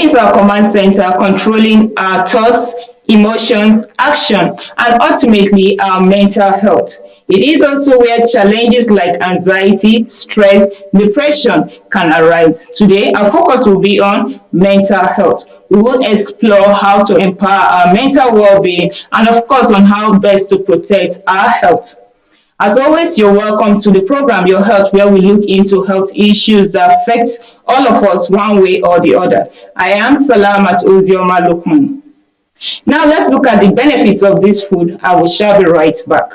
brain is our command center controlling our thoughts, emotions, action, and ultimately our mental health. It is also where challenges like anxiety, stress, depression can arise. Today, our focus will be on mental health. We will explore how to empower our mental well being and, of course, on how best to protect our health. As always, you're welcome to the program Your Health, where we look into health issues that affect all of us one way or the other. I am Salamat Uzioma Lukman. Now let's look at the benefits of this food. I will shall be right back.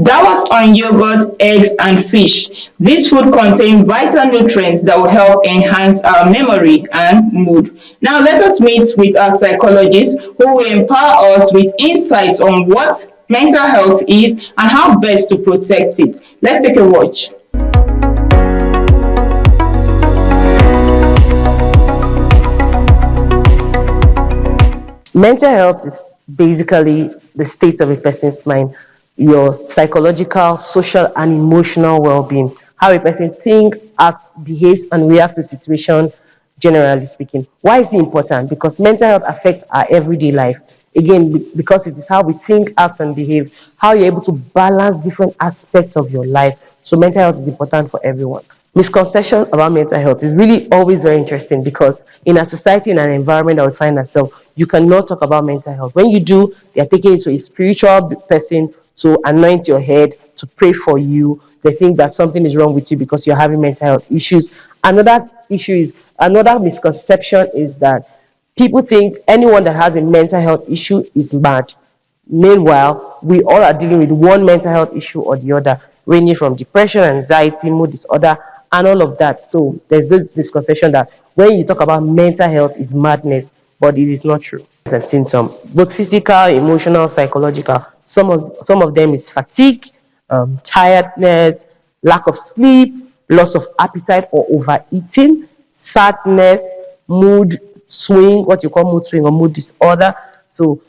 That was on yogurt, eggs, and fish. This food contains vital nutrients that will help enhance our memory and mood. Now, let us meet with our psychologist who will empower us with insights on what mental health is and how best to protect it. Let's take a watch. Mental health is basically the state of a person's mind, your psychological, social, and emotional well-being, how a person thinks, acts, behaves, and reacts to situations, generally speaking. Why is it important? Because mental health affects our everyday life. Again, because it is how we think, act, and behave, how you're able to balance different aspects of your life. So mental health is important for everyone. Misconception about mental health is really always very interesting because in a society, in an environment that we find ourselves, you cannot talk about mental health. When you do, they are taking it to a spiritual person to anoint your head, to pray for you. They think that something is wrong with you because you're having mental health issues. Another misconception is that people think anyone that has a mental health issue is mad. Meanwhile, we all are dealing with one mental health issue or the other, ranging from depression, anxiety, mood disorder, and all of that. So there's this misconception that when you talk about mental health is madness, but it is not true. And symptoms, both physical, emotional, psychological. Some of them is fatigue, tiredness, lack of sleep, loss of appetite or overeating, sadness, mood swing, what you call mood swing or mood disorder. So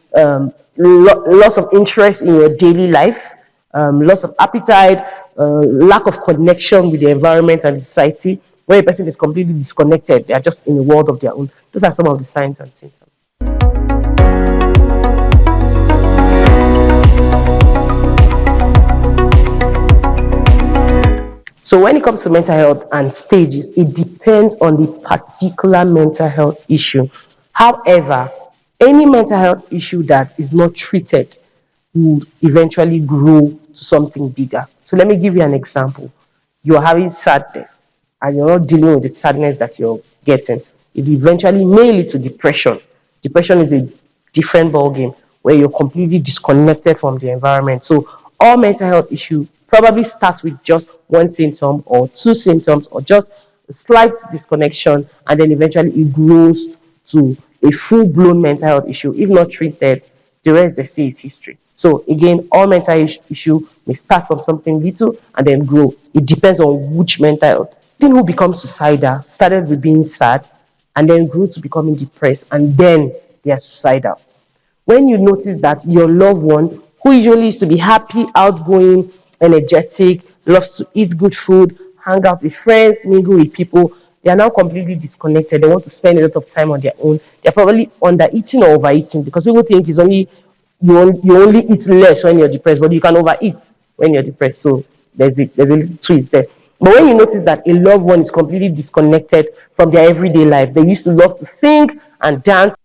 loss of interest in your daily life, loss of appetite, lack of connection with the environment and the society. When a person is completely disconnected, they are just in a world of their own. Those are some of the signs and symptoms. So when it comes to mental health and stages, it depends on the particular mental health issue. However, any mental health issue that is not treated will eventually grow to something bigger. So let me give you an example. You're having sadness and you're not dealing with the sadness that you're getting. It eventually may lead to depression. Depression is a different ballgame where you're completely disconnected from the environment. So all mental health issues probably starts with just one symptom or two symptoms or just a slight disconnection, and then eventually it grows to a full-blown mental health issue. If not treated, the rest they say is history. So again, all mental issue may start from something little and then grow. It depends on which mental health. Person who becomes suicidal started with being sad and then grew to becoming depressed, and then they are suicidal. When you notice that your loved one, who usually used to be happy, outgoing, energetic, loves to eat good food, hang out with friends, mingle with people, they are now completely disconnected. They want to spend a lot of time on their own. They're probably under eating or overeating, because people think it's only you only eat less when you're depressed, but you can overeat when you're depressed. So there's a little twist there. But when you notice that a loved one is completely disconnected from their everyday life, they used to love to sing and dance